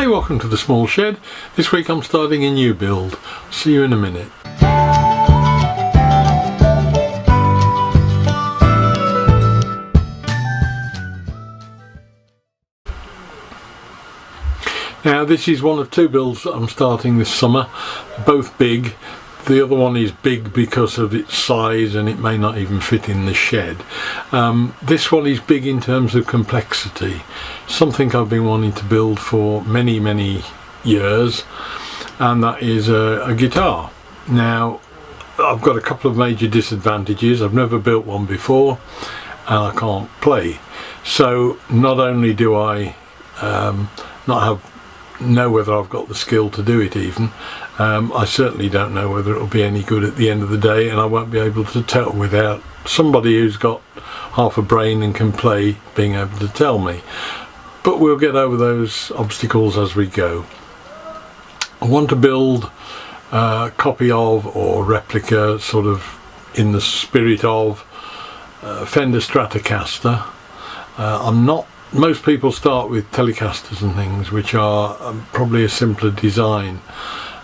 Hi, welcome to the small shed. This week I'm starting a new build. See you in a minute. Now this is one of two builds that I'm starting this summer, both big. The other one is big because of its size and it may not even fit in the shed. This one is big in terms of complexity, something I've been wanting to build for many years, and that is a guitar. Now I've got a couple of major disadvantages. I've never built one before and I can't play. So not only do I not know whether I've got the skill to do it even, I certainly don't know whether it'll be any good at the end of the day, and I won't be able to tell without somebody who's got half a brain and can play being able to tell me. But we'll get over those obstacles as we go. I want to build a copy of, or replica, sort of in the spirit of, Fender Stratocaster. Most people start with Telecasters and things, which are probably a simpler design.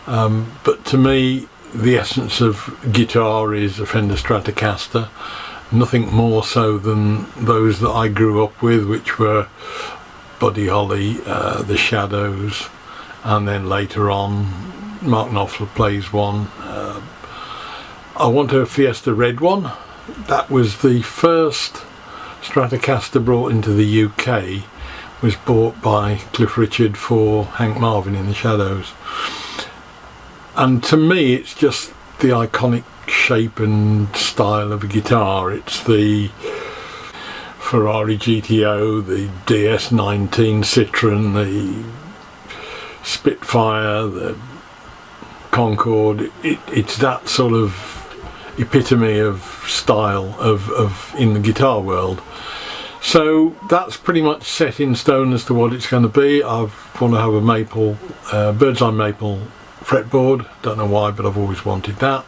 But to me, the essence of guitar is a Fender Stratocaster. Nothing more so than those that I grew up with, which were Buddy Holly, the Shadows, and then later on Mark Knopfler plays one. I want a Fiesta Red one. That was the first Stratocaster brought into the UK, was bought by Cliff Richard for Hank Marvin in the Shadows. And to me it's just the iconic shape and style of a guitar. It's the Ferrari GTO, the DS19 Citroen, the Spitfire, the Concorde. It's that sort of epitome of style of in the guitar world. So that's pretty much set in stone as to what it's going to be. I want to have a maple, bird's eye maple fretboard. Don't know why, but I've always wanted that.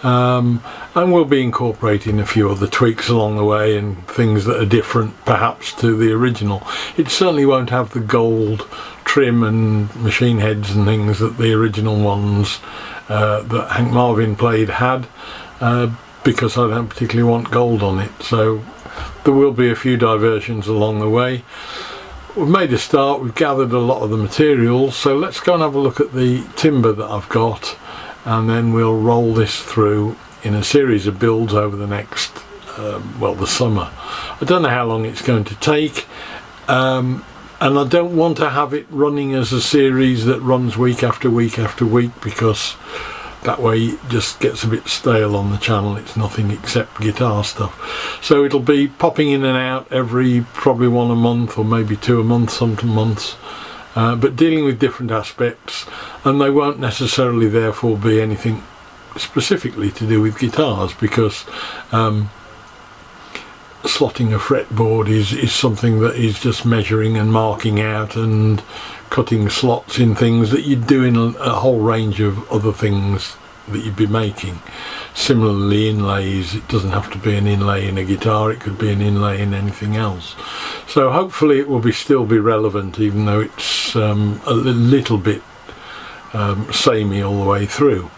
And we'll be incorporating a few other tweaks along the way and things that are different perhaps to the original. It certainly won't have the gold trim and machine heads and things that the original ones that Hank Marvin played had, because I don't particularly want gold on it. So there will be a few diversions along the way. We've made a start, we've gathered a lot of the materials, so let's go and have a look at the timber that I've got, and then we'll roll this through in a series of builds over the next, the summer. I don't know how long it's going to take, and I don't want to have it running as a series that runs week after week after week, because that way it just gets a bit stale on the channel. It's nothing except guitar stuff. So it'll be popping in and out every probably one a month, or maybe two a month, some months, but dealing with different aspects, and they won't necessarily therefore be anything specifically to do with guitars, because slotting a fretboard is something that is just measuring and marking out and cutting slots in things that you'd do in a whole range of other things that you'd be making. Similarly, inlays, it doesn't have to be an inlay in a guitar, it could be an inlay in anything else. So hopefully it will still be relevant, even though it's a little bit samey all the way through.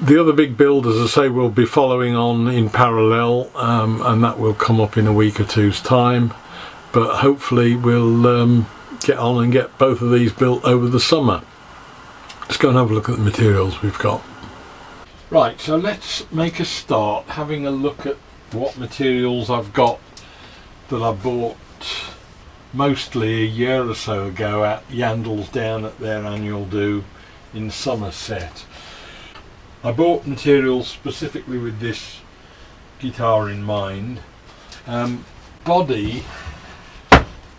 The other big build, as I say, will be following on in parallel, and that will come up in a week or two's time, but hopefully we'll get on and get both of these built over the summer. Let's go and have a look at the materials we've got. Right, so let's make a start having a look at what materials I've got that I bought mostly a year or so ago at Yandles down at their annual do in Somerset. I bought materials specifically with this guitar in mind. Body,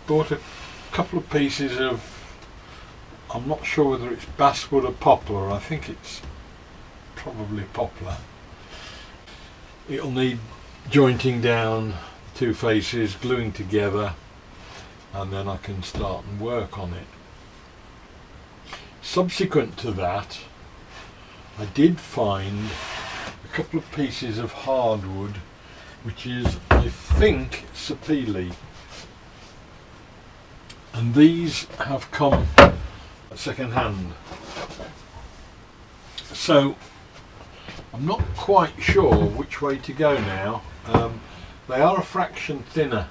bought a couple of pieces of, I'm not sure whether it's basswood or poplar. I think it's probably poplar. It'll need jointing down the two faces, gluing together, and then I can start and work on it. Subsequent to that, I did find a couple of pieces of hardwood, which is, I think, sapele. and these have come second hand. So I'm not quite sure which way to go now. They are a fraction thinner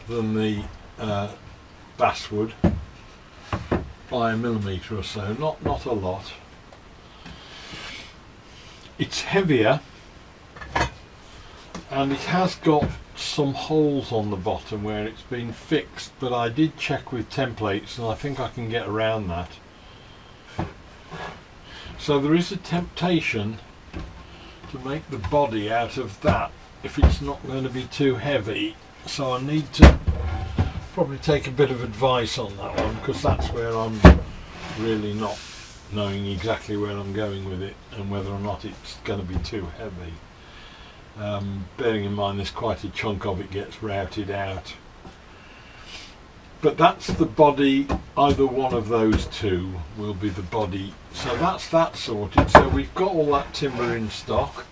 than the basswood by a millimetre or so, not a lot. It's heavier and it has got some holes on the bottom where it's been fixed, but I did check with templates and I think I can get around that. So there is a temptation to make the body out of that if it's not going to be too heavy, so I need to probably take a bit of advice on that one, because that's where I'm really not knowing exactly where I'm going with it and whether or not it's going to be too heavy. Bearing in mind there's quite a chunk of it gets routed out. But that's the body, either one of those two will be the body. So that's that sorted. So we've got all that timber in stock.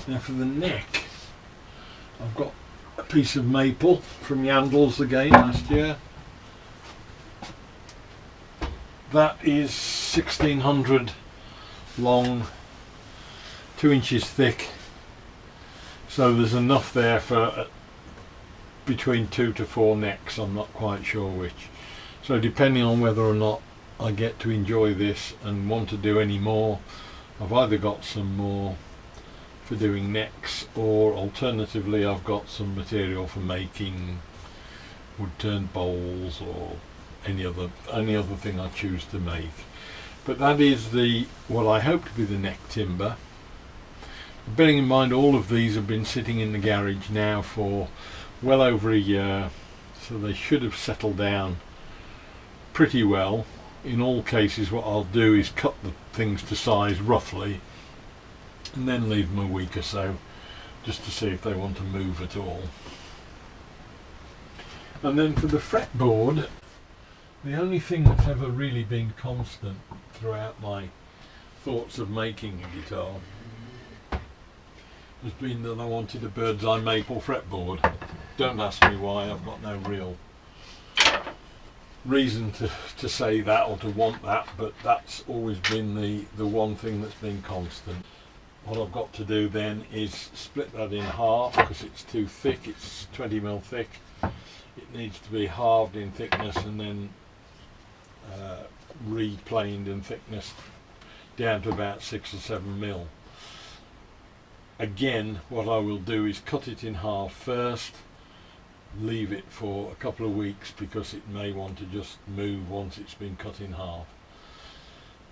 Now for the neck, I've got a piece of maple from Yandles again last year. That is 1600 long, 2 inches thick, so there's enough there for between 2 to 4 necks. I'm not quite sure which. So depending on whether or not I get to enjoy this and want to do any more, I've either got some more for doing necks, or alternatively I've got some material for making wood turned bowls or any other thing I choose to make. But that is what I hope to be the neck timber. Bearing in mind all of these have been sitting in the garage now for well over a year, so they should have settled down pretty well. In all cases what I'll do is cut the things to size roughly and then leave them a week or so just to see if they want to move at all. And then for the fretboard, the only thing that's ever really been constant throughout my thoughts of making a guitar has been that I wanted a bird's eye maple fretboard. Don't ask me why, I've got no real reason to say that or to want that, but that's always been the one thing that's been constant. What I've got to do then is split that in half because it's too thick, it's 20mm thick. It needs to be halved in thickness and then replaned in thickness down to about 6 or 7mm. Again, what I will do is cut it in half first, leave it for a couple of weeks because it may want to just move once it's been cut in half.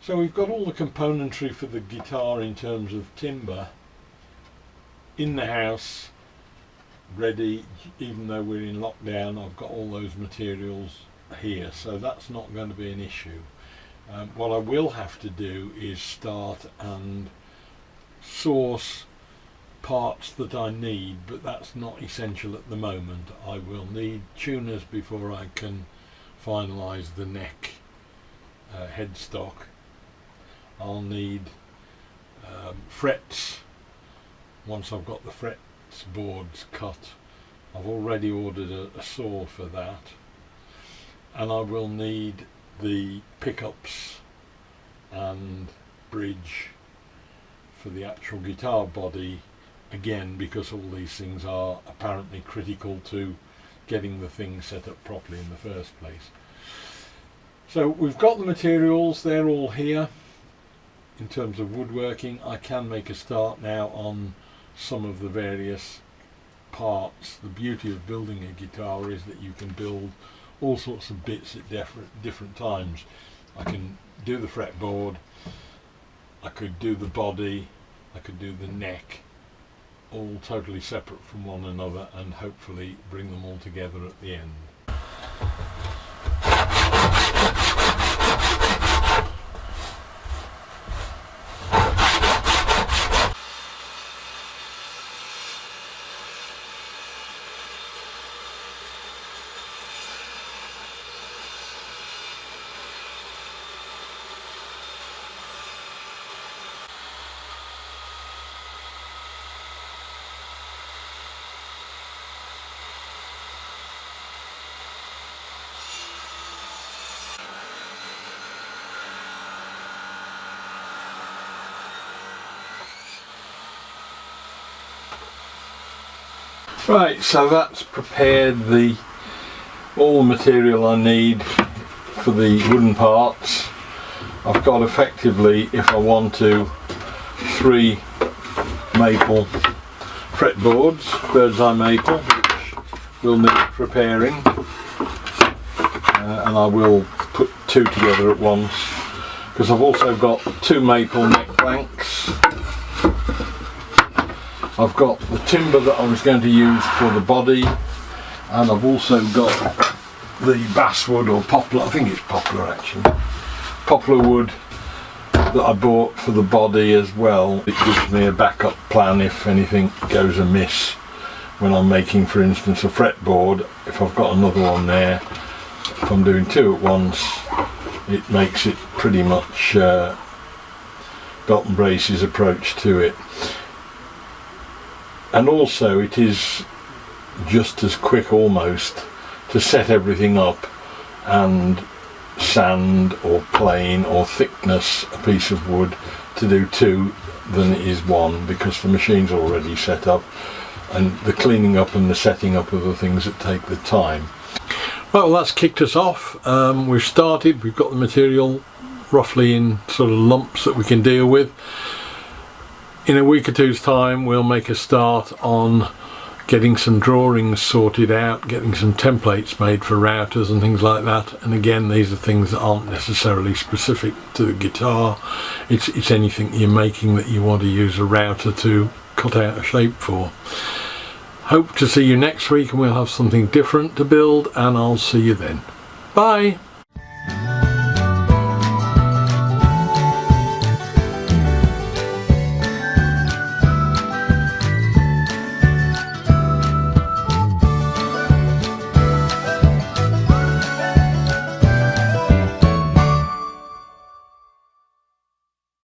So we've got all the componentry for the guitar in terms of timber in the house ready. Even though we're in lockdown, I've got all those materials here, so that's not going to be an issue. What I will have to do is start and source parts that I need, but that's not essential at the moment. I will need tuners before I can finalise the neck headstock. I'll need frets once I've got the frets boards cut. I've already ordered a saw for that, and I will need the pickups and bridge for the actual guitar body, again because all these things are apparently critical to getting the thing set up properly in the first place. So we've got the materials, they're all here. In terms of woodworking, I can make a start now on some of the various parts. The beauty of building a guitar is that you can build all sorts of bits at different times. I can do the fretboard, I could do the body, I could do the neck, all totally separate from one another, and hopefully bring them all together at the end. Right, so that's prepared all the material I need for the wooden parts. I've got effectively, if I want to, 3 maple fretboards, bird's eye maple, which will need preparing, and I will put 2 together at once, because I've also got 2 maple neck planks. I've got the timber that I was going to use for the body, and I've also got the basswood or poplar, I think it's poplar actually, poplar wood that I bought for the body as well. It gives me a backup plan if anything goes amiss when I'm making, for instance, a fretboard. If I've got another one there, if I'm doing 2 at once, it makes it pretty much belt and braces approach to it. And also it is just as quick almost to set everything up and sand or plane or thickness a piece of wood to do 2 than it is 1, because the machine's already set up, and the cleaning up and the setting up are the things that take the time. Well, that's kicked us off. We've started, we've got the material roughly in sort of lumps that we can deal with. In a week or two's time we'll make a start on getting some drawings sorted out, getting some templates made for routers and things like that. And again, these are things that aren't necessarily specific to the guitar. It's anything you're making that you want to use a router to cut out a shape for. Hope to see you next week, and we'll have something different to build, and I'll see you then. Bye!